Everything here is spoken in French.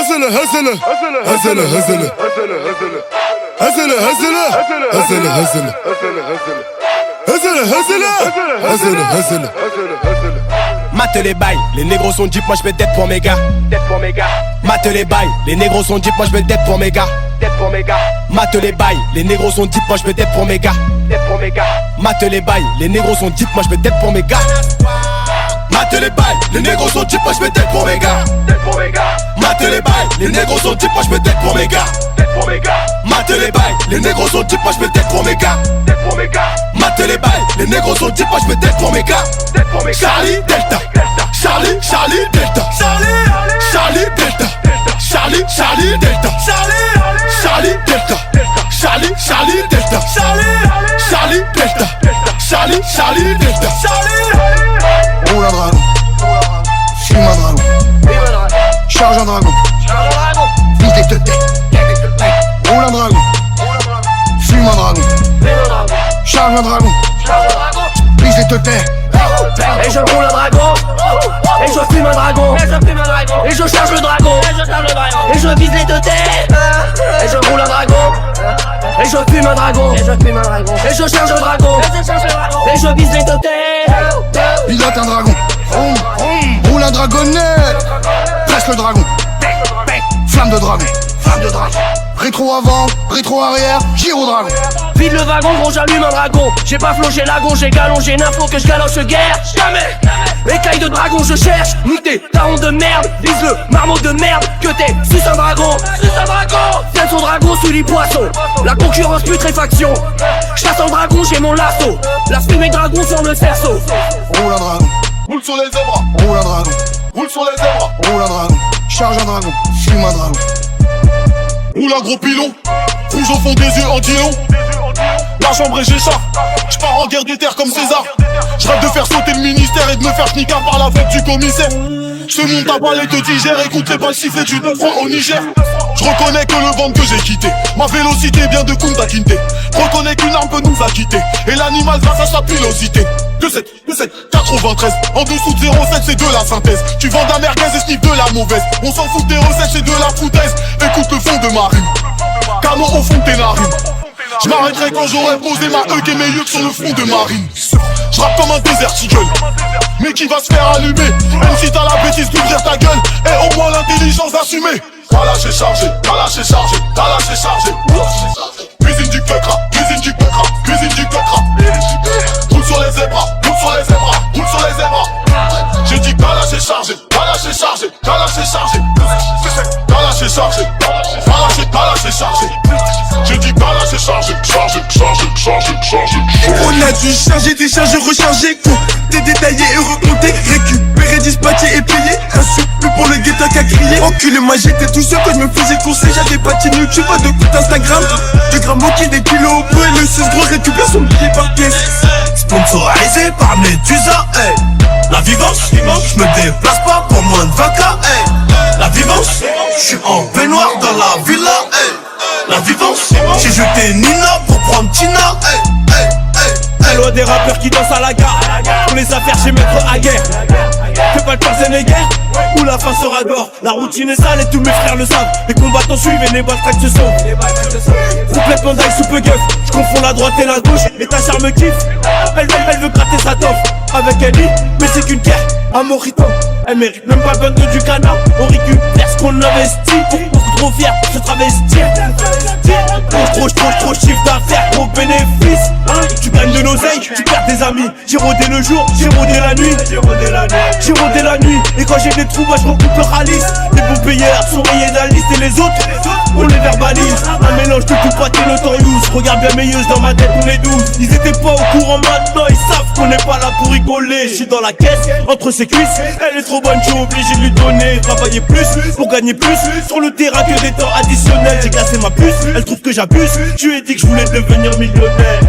هزله هزله هزله هزله هزله هزله هزله هزله هزله Mate les bails, les négros sont deep, moi j'mets tête pour mes gars. Mate les bails, les négros sont deep, moi j'mets tête pour mes gars. Mate les bails, les négros sont deep, moi j'mets tête pour mes gars. Mate les bails, les négros sont deep, moi j'mets tête pour mes gars. Mate les bails, les négros sont deep, moi j'mets tête pour mes gars. Mate les bails, les négros sont deep, moi j'mets tête pour mes gars. Mate les bails, les négros sont deep, moi j'mets tête pour mes gars. Mate les bails, les négros sont deep, moi j'mets tête pour mes gars. Charlie Delta, Charlie Delta, Charlie Delta, Charlie Delta, Charlie Delta, Charlie Delta, Charlie Delta, Charlie Delta. Roule un dragon, fume un dragon, charge un dragon, vise des teutés. Roule un dragon, fume un dragon, charge un dragon, vise des teutés. Et je roule un dragon, et je fume un dragon, et je charge le dragon, et je vise les deux têtes. Et je roule un dragon, et je fume un dragon, et je charge le dragon, et je vise les deux têtes. Pilote un dragon, roule un dragonnet, presse le dragon, flamme de dragon, rétro avant, rétro arrière, gyro dragon. Vide le wagon, gros j'allume un dragon. J'ai pas flot, j'ai lagon, j'ai galon, j'ai une info que je galoche guerre. Jamais. Écaille de dragon, je cherche. Nique tes tarons de merde. Vise le marmot de merde. Que t'es suce un dragon. Tiens son dragon sous les poissons. La concurrence putréfaction. J'chasse un dragon, j'ai mon lasso. La fumée dragon sur le cerceau. Roule un dragon, roule sur les zèbres, roule un dragon, roule sur les zèbres, roule un dragon, charge un dragon, fume un dragon. roule un gros pilon, rouge au fond des yeux en dilon. La chambre et j'échappe, j'pars en guerre des terres comme César. J'rêve de faire sauter le ministère et de me faire schnicker par la vente du commissaire. J'te monte ta balle et te digère, écoute les balles siffler du 9 francs au Niger. J'reconnais que le ventre que j'ai quitté, ma vélocité vient de Kunta Kinte. Reconnais qu'une arme peut nous acquitter, et l'animal grâce à sa pilosité. 2-7, 93, en dessous de 0,7 c'est de la synthèse. Tu vends de la merguez et sniff de la mauvaise. On s'en fout des recettes, c'est de la foutaise. Écoute le fond de ma rime, canon au fond de tes narines. J'm'arrêterai quand j'aurai posé ma œil et mes yeux sur le front de marine. J'rappe comme un désert gueule, mais qui va se faire allumer. Même si t'as la bêtise d'ouvrir ta gueule, et au moins l'intelligence d'assumer. T'as lâché chargé, t'as lâché chargé, t'as lâché chargé. Cuisine du quecra, cuisine du quecra, cuisine du quecra. Roule sur les zébras, roule sur les zébras, roule sur les zébras. J'ai dit t'as lâché chargé, t'as lâché chargé, t'as lâché chargé. T'as lâché chargé, t'as lâché chargé. J'ai dit t'as lâché chargé, chargé. On a dû charger, décharger, recharger. Tout t'es détaillé et remonté. Récupérer, dispatcher et payer. Un souple pour le guetta qui a crié. Enculé, moi j'étais tout seul quand je me faisais courser. J'avais pas de YouTube, pas de compte Instagram. Du gramme qui des kilos au peu. Et le 6 gros récupère son billet par pièce. Sponsorisé par Medusa, hey. La vivance, j'me déplace pas pour moins de 20K, hey. La vivance, j'suis en peignoir dans la villa, hey. La vivance, j'ai jeté Nina pour prendre Tina, hey, hey, hey, hey. Loin des rappeurs qui dansent à la gare. Pour les affaires chez Maître Aguerre. Fais pas le Schwarzenegger ou la fin sera d'or. La routine est sale et tous mes frères le savent. Les combattants suivent et les balles traquent se sauvent. Complètement d'ail sous peu gueuf. J'confonds la droite et la gauche. Et ta charme kiffe. Elle veut gratter sa toffe. Avec Ellie, mais c'est qu'une terre à Morito. Elle mérite même pas le bundle du canard. On récupère ce qu'on investit. Beaucoup trop fier pour se travestir. Trop chiffre d'affaires, trop bénéfice. Tu gagnes de l'oseille, tu perds des amis. J'ai rodé le jour, j'ai rodé la nuit. J'ai rodé la nuit. Et quand j'ai des trous, moi je recoupe le ralice. Les bons payeurs sont rayés de la liste. Et les autres, on les verbalise. Un mélange de tout pâté, le temps use. Regarde bien mes yeux, dans ma tête on est 12. Ils étaient pas au courant maintenant, ils savent qu'on n'est pas là pour rigoler. J'suis dans la caisse, entre ses cuisses. Elle est trop bonne, j'suis obligé de lui donner. Travailler plus, pour gagner plus. Sur le terrain que des temps additionnels. J'ai glacé ma puce, elle trouve que j'abuse. Je lui ai dit que je voulais devenir millionnaire.